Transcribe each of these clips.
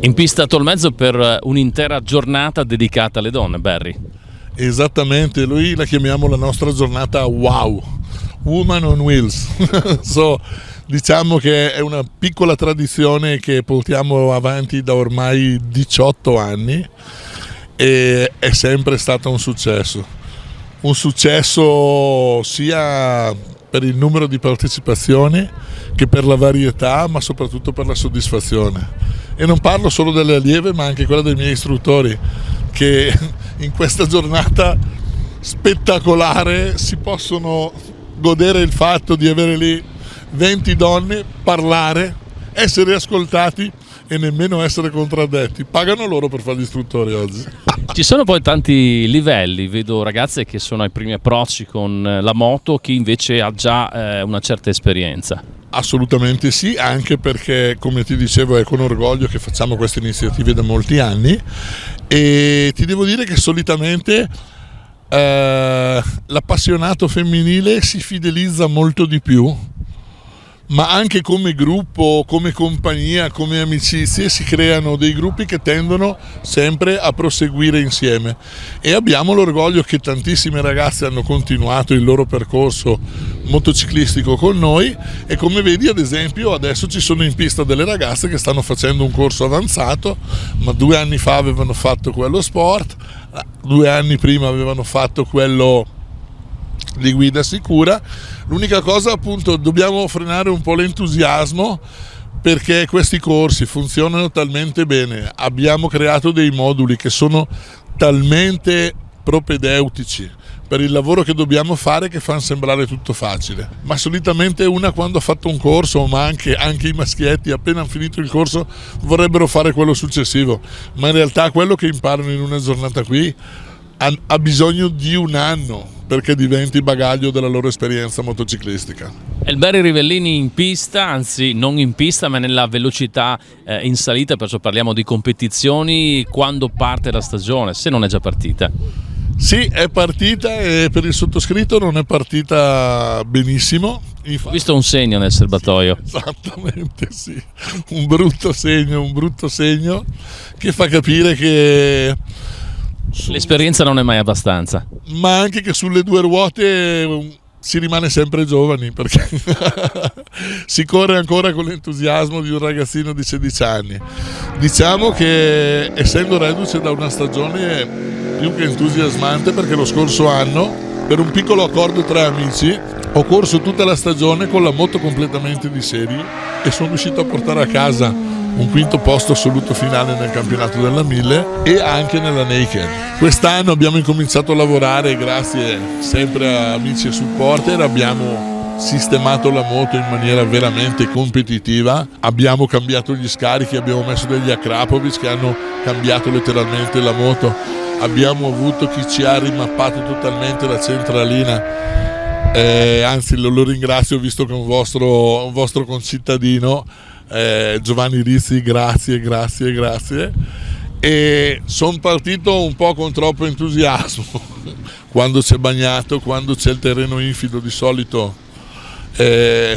In pista Tolmezzo per un'intera giornata dedicata alle donne, Barry. Esattamente, noi la chiamiamo la nostra giornata WOW, Woman on Wheels. Diciamo che è una piccola tradizione che portiamo avanti da ormai 18 anni e è sempre stato un successo sia per il numero di partecipazioni che per la varietà, ma soprattutto per la soddisfazione. E non parlo solo delle allieve, ma anche quella dei miei istruttori, che in questa giornata spettacolare si possono godere il fatto di avere lì 20 donne, parlare, essere ascoltati e nemmeno essere contraddetti. Pagano loro per fare gli istruttori oggi. Ci sono poi tanti livelli, vedo ragazze che sono ai primi approcci con la moto, chi invece ha già una certa esperienza. Assolutamente sì, anche perché, come ti dicevo, è con orgoglio che facciamo queste iniziative da molti anni e ti devo dire che solitamente l'appassionato femminile si fidelizza molto di più, ma anche come gruppo, come compagnia, come amicizie si creano dei gruppi che tendono sempre a proseguire insieme e abbiamo l'orgoglio che tantissime ragazze hanno continuato il loro percorso motociclistico con noi e come vedi, ad esempio, adesso ci sono in pista delle ragazze che stanno facendo un corso avanzato, ma 2 anni fa avevano fatto quello sport, 2 anni prima avevano fatto quello di guida sicura. L'unica cosa, appunto, dobbiamo frenare un po' l'entusiasmo perché questi corsi funzionano talmente bene, abbiamo creato dei moduli che sono talmente propedeutici per il lavoro che dobbiamo fare che fanno sembrare tutto facile, ma solitamente una quando ha fatto un corso, ma anche i maschietti appena hanno finito il corso vorrebbero fare quello successivo, ma in realtà quello che imparano in una giornata qui ha bisogno di 1 anno perché diventi bagaglio della loro esperienza motociclistica. Il Barry Rivellini in pista, anzi non in pista ma nella velocità in salita, perciò parliamo di competizioni. Quando parte la stagione, se non è già partita? Sì, è partita e per il sottoscritto non è partita benissimo. Ho visto un segno nel serbatoio. Sì, esattamente, sì, un brutto segno che fa capire che l'esperienza non è mai abbastanza, ma anche che sulle 2 ruote si rimane sempre giovani perché si corre ancora con l'entusiasmo di un ragazzino di 16 anni. Diciamo che essendo reduce da una stagione più che entusiasmante, perché lo scorso anno per un piccolo accordo tra amici ho corso tutta la stagione con la moto completamente di serie e sono riuscito a portare a casa un 5° posto assoluto finale nel campionato della 1000 e anche nella Naked. Quest'anno abbiamo incominciato a lavorare grazie sempre a amici e supporter, abbiamo sistemato la moto in maniera veramente competitiva, abbiamo cambiato gli scarichi, abbiamo messo degli Akrapovic che hanno cambiato letteralmente la moto, abbiamo avuto chi ci ha rimappato totalmente la centralina, anzi lo ringrazio visto che è un vostro concittadino, Giovanni Rizzi, grazie. E sono partito un po' con troppo entusiasmo. Quando c'è bagnato, quando c'è il terreno infido, di solito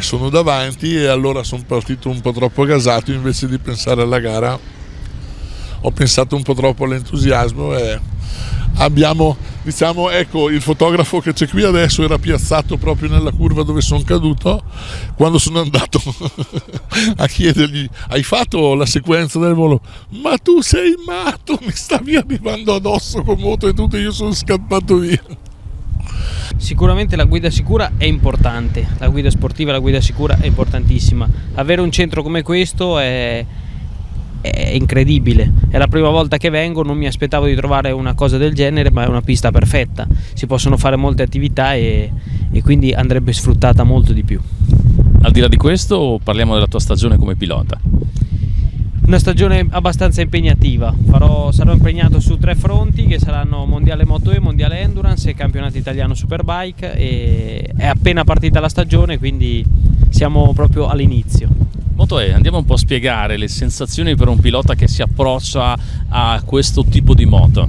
sono davanti e allora sono partito un po' troppo gasato. Invece di pensare alla gara ho pensato un po' troppo all'entusiasmo e abbiamo, diciamo, ecco, il fotografo che c'è qui adesso era piazzato proprio nella curva dove sono caduto. Quando sono andato a chiedergli: hai fatto la sequenza del volo? Ma tu sei matto, mi stavi arrivando addosso con moto e tutto, io sono scappato via. Sicuramente la guida sicura è importante, la guida sportiva, la guida sicura è importantissima. Avere un centro come questo è incredibile, è la prima volta che vengo, non mi aspettavo di trovare una cosa del genere, ma è una pista perfetta, si possono fare molte attività e quindi andrebbe sfruttata molto di più. Al di là di questo, parliamo della tua stagione come pilota. Una stagione abbastanza impegnativa, sarò impegnato su 3 fronti che saranno Mondiale Moto E, Mondiale Endurance e Campionato Italiano Superbike, e è appena partita la stagione, quindi siamo proprio all'inizio. Moto E, andiamo un po' a spiegare le sensazioni per un pilota che si approccia a questo tipo di moto.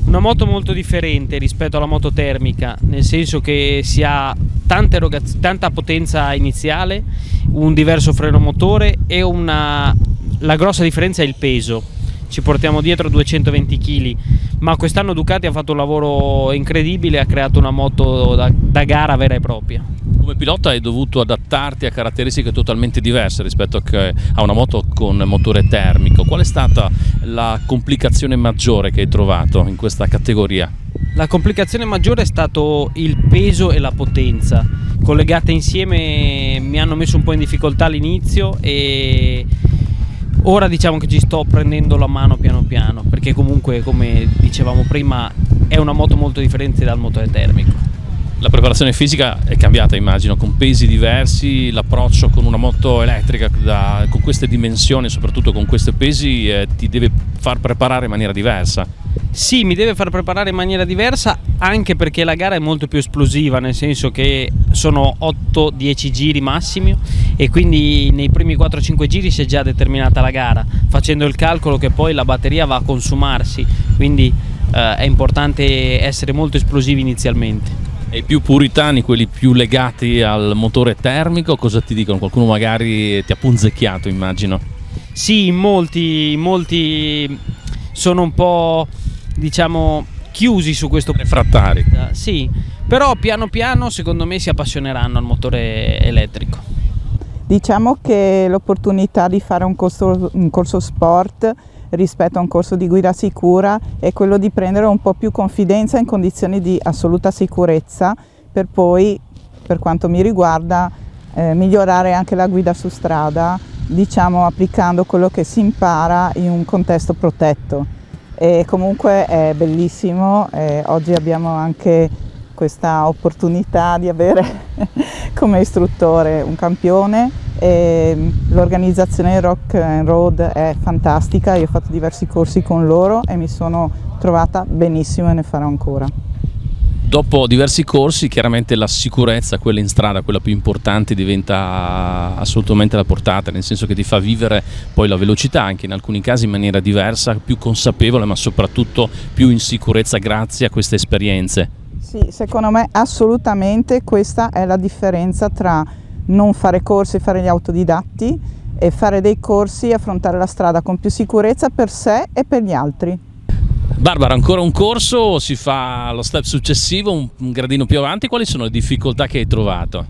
Una moto molto differente rispetto alla moto termica, nel senso che si ha tanta potenza iniziale, un diverso freno motore e una la grossa differenza è il peso, ci portiamo dietro 220 kg, ma quest'anno Ducati ha fatto un lavoro incredibile, ha creato una moto da gara vera e propria. Come pilota hai dovuto adattarti a caratteristiche totalmente diverse rispetto a una moto con motore termico. Qual è stata la complicazione maggiore che hai trovato in questa categoria? La complicazione maggiore è stato il peso e la potenza, collegate insieme mi hanno messo un po' in difficoltà all'inizio e ora diciamo che ci sto prendendo la mano piano piano, perché comunque, come dicevamo prima, è una moto molto differente dal motore termico. La preparazione fisica è cambiata, immagino, con pesi diversi, l'approccio con una moto elettrica con queste dimensioni, soprattutto con questi pesi, ti deve far preparare in maniera diversa. Sì, mi deve far preparare in maniera diversa, anche perché la gara è molto più esplosiva, nel senso che sono 8-10 giri massimi e quindi nei primi 4-5 giri si è già determinata la gara, facendo il calcolo che poi la batteria va a consumarsi, quindi è importante essere molto esplosivi inizialmente. E i più puritani, quelli più legati al motore termico, cosa ti dicono? Qualcuno magari ti ha punzecchiato, immagino. Sì, molti sono un po', diciamo, chiusi su questo. Refrattari. Sì, però piano piano secondo me si appassioneranno al motore elettrico. Diciamo che l'opportunità di fare un corso sport rispetto a un corso di guida sicura è quello di prendere un po' più confidenza in condizioni di assoluta sicurezza, per poi, per quanto mi riguarda, migliorare anche la guida su strada, diciamo applicando quello che si impara in un contesto protetto. E comunque è bellissimo, oggi abbiamo anche questa opportunità di avere come istruttore un campione. L'organizzazione Rock and Road è fantastica, io ho fatto diversi corsi con loro e mi sono trovata benissimo e ne farò ancora. Dopo diversi corsi, chiaramente la sicurezza, quella in strada, quella più importante, diventa assolutamente alla portata, nel senso che ti fa vivere poi la velocità, anche in alcuni casi in maniera diversa, più consapevole, ma soprattutto più in sicurezza grazie a queste esperienze. Sì, secondo me assolutamente questa è la differenza tra non fare corsi e fare gli autodidatti e fare dei corsi e affrontare la strada con più sicurezza per sé e per gli altri. Barbara, ancora un corso, si fa lo step successivo, un gradino più avanti. Quali sono le difficoltà che hai trovato?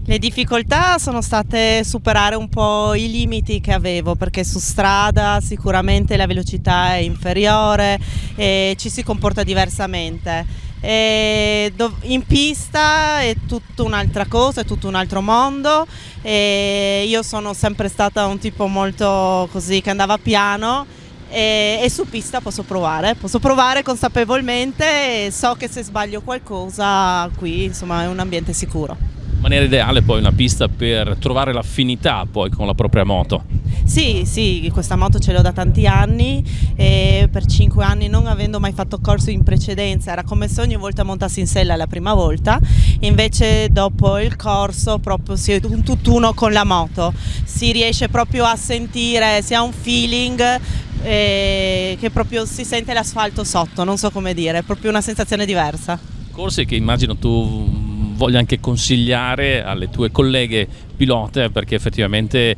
Le difficoltà sono state superare un po' i limiti che avevo, perché su strada sicuramente la velocità è inferiore e ci si comporta diversamente. In pista è tutta un'altra cosa, è tutto un altro mondo e io sono sempre stata un tipo molto così che andava piano e su pista posso provare consapevolmente e so che se sbaglio qualcosa qui insomma è un ambiente sicuro. Maniera ideale poi una pista per trovare l'affinità poi con la propria moto. Sì, questa moto ce l'ho da tanti anni e per 5 anni non avendo mai fatto corso in precedenza era come se ogni volta montassi in sella la prima volta, invece dopo il corso proprio si è un tutt'uno con la moto, si riesce proprio a sentire, si ha un feeling che proprio si sente l'asfalto sotto, non so come dire, è proprio una sensazione diversa. Corsi che immagino tu voglia anche consigliare alle tue colleghe pilote, perché effettivamente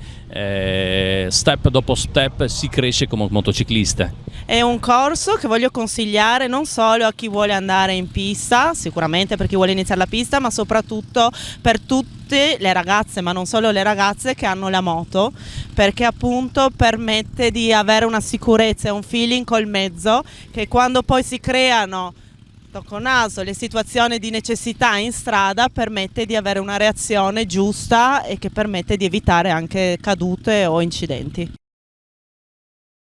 step dopo step si cresce come motociclista. È un corso che voglio consigliare non solo a chi vuole andare in pista, sicuramente per chi vuole iniziare la pista, ma soprattutto per tutte le ragazze, ma non solo le ragazze che hanno la moto, perché appunto permette di avere una sicurezza e un feeling col mezzo che quando poi si creano tocco naso le situazioni di necessità in strada permette di avere una reazione giusta e che permette di evitare anche cadute o incidenti.